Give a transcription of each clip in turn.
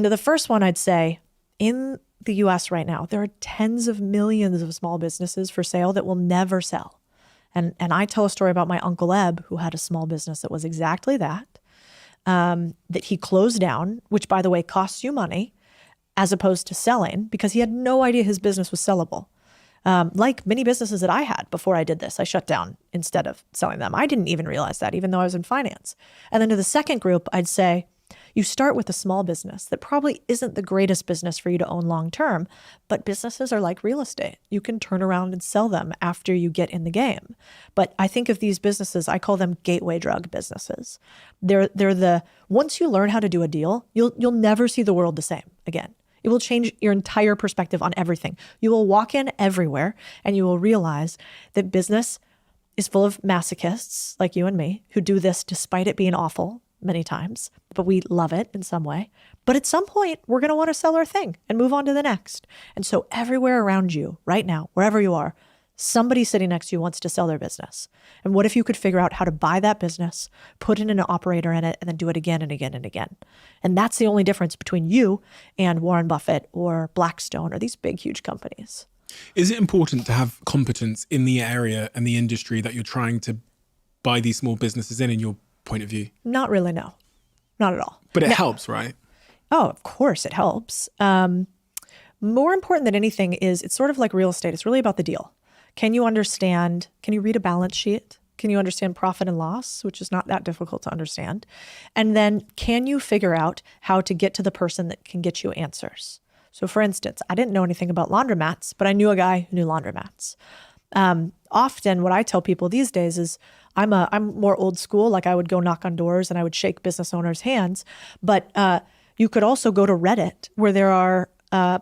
And to the first one, I'd say in the US right now, there are tens of millions of small businesses for sale that will never sell. And I tell a story about my Uncle Eb, who had a small business that was exactly that he closed down, which, by the way, costs you money, as opposed to selling, because he had no idea his business was sellable. Like many businesses that I had before I did this, I shut down instead of selling them. I didn't even realize that, even though I was in finance. And then to the second group, I'd say, you start with a small business that probably isn't the greatest business for you to own long term, but businesses are like real estate. You can turn around and sell them after you get in the game. But I think of these businesses, I call them gateway drug businesses. They're the, once you learn how to do a deal, you'll never see the world the same again. It will change your entire perspective on everything. You will walk in everywhere and you will realize that business is full of masochists like you and me who do this despite it being awful many times, but we love it in some way. But at some point, we're going to want to sell our thing and move on to the next. And so everywhere around you right now, wherever you are, somebody sitting next to you wants to sell their business. And what if you could figure out how to buy that business, put in an operator in it, and then do it again and again and again? And that's the only difference between you and Warren Buffett or Blackstone or these big, huge companies. Is it important to have competence in the area and the industry that you're trying to buy these small businesses in your point of view? Not really, no. Not at all. But it helps, right? Oh, of course it helps. More important than anything is it's sort of like real estate. It's really about the deal. Can you read a balance sheet? Can you understand profit and loss, which is not that difficult to understand? And then can you figure out how to get to the person that can get you answers? So for instance, I didn't know anything about laundromats, but I knew a guy who knew laundromats. Often what I tell people these days is I'm more old school. Like I would go knock on doors and I would shake business owners' hands. But you could also go to Reddit where there are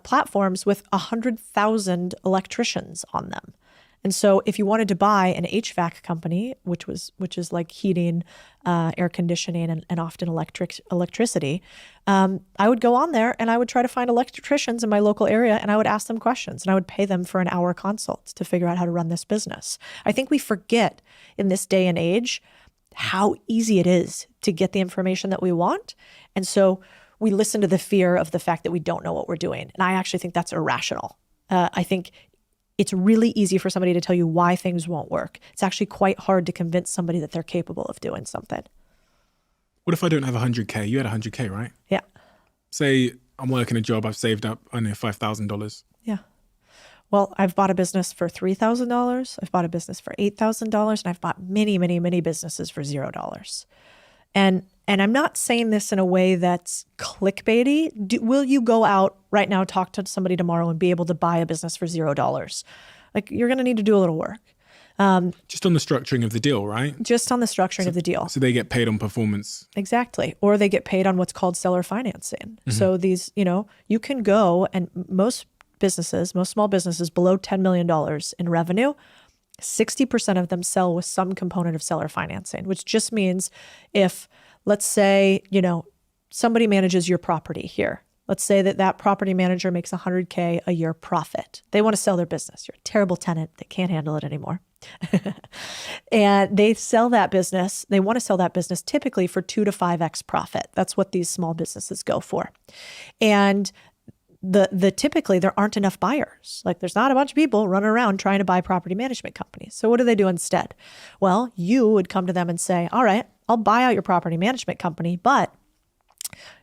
platforms with 100,000 electricians on them. And so if you wanted to buy an HVAC company, which is like heating, air conditioning, and often electricity, I would go on there and I would try to find electricians in my local area and I would ask them questions and I would pay them for an hour consult to figure out how to run this business. I think we forget in this day and age how easy it is to get the information that we want. And so we listen to the fear of the fact that we don't know what we're doing. And I actually think that's irrational. I think it's really easy for somebody to tell you why things won't work. It's actually quite hard to convince somebody that they're capable of doing something. What if I don't have 100K? You had 100K, right? Yeah. Say I'm working a job, I've saved up only $5,000. Yeah. Well, I've bought a business for $3,000. I've bought a business for $8,000. And I've bought many, many, many businesses for $0. And I'm not saying this in a way that's clickbaity. Will you go out right now, talk to somebody tomorrow and be able to buy a business for $0? Like you're going to need to do a little work. Just on the structuring of the deal, right? Just on the structuring of the deal. So they get paid on performance. Exactly. Or they get paid on what's called seller financing. Mm-hmm. So these, you can go and most small businesses below $10 million in revenue, 60% of them sell with some component of seller financing, which just means if, let's say, somebody manages your property here. Let's say that property manager makes $100K a year profit. They want to sell their business. You're a terrible tenant. They can't handle it anymore. And they sell that business. They want to sell that business typically for 2 to 5x profit. That's what these small businesses go for. And typically there aren't enough buyers. Like there's not a bunch of people running around trying to buy property management companies. So what do they do instead? Well, you would come to them and say, all right, I'll buy out your property management company, but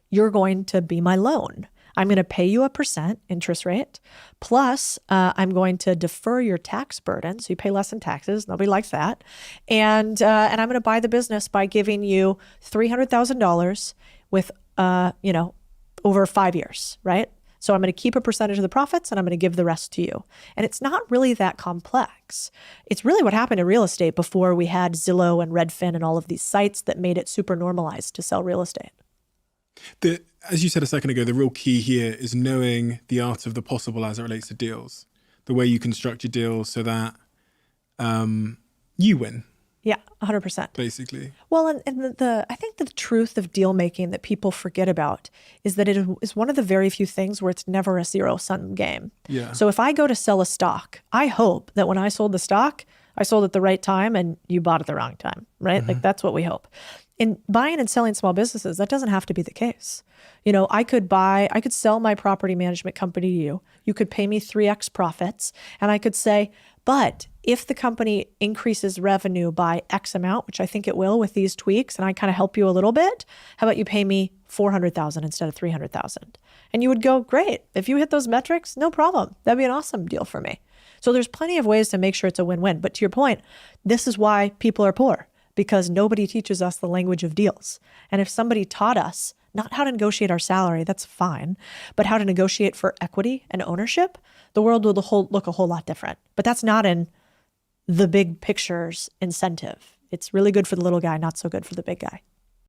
you're going to be my loan. I'm going to pay you a % interest rate. Plus, I'm going to defer your tax burden. So you pay less in taxes. Nobody likes that. And I'm going to buy the business by giving you $300,000 with, over 5 years, right? So I'm going to keep a percentage of the profits and I'm going to give the rest to you. And it's not really that complex. It's really what happened in real estate before we had Zillow and Redfin and all of these sites that made it super normalized to sell real estate. As you said a second ago, the real key here is knowing the art of the possible as it relates to deals, the way you construct your deals so that you win. Yeah, 100%. Basically. Well, and I think the truth of deal making that people forget about is that it is one of the very few things where it's never a zero-sum game. Yeah. So if I go to sell a stock, I hope that when I sold the stock, I sold at the right time and you bought at the wrong time, right? Mm-hmm. Like that's what we hope. in buying and selling small businesses, that doesn't have to be the case. I could sell my property management company to you. You could pay me 3x profits. And I could say, but if the company increases revenue by X amount, which I think it will with these tweaks, and I kind of help you a little bit, how about you pay me $400,000 instead of $300,000? And you would go, great. If you hit those metrics, no problem. That'd be an awesome deal for me. So there's plenty of ways to make sure it's a win-win. But to your point, this is why people are poor, because nobody teaches us the language of deals. And if somebody taught us not how to negotiate our salary, that's fine, but how to negotiate for equity and ownership, the world would look a whole lot different. But that's not in the big picture's incentive. It's really good for the little guy, not so good for the big guy.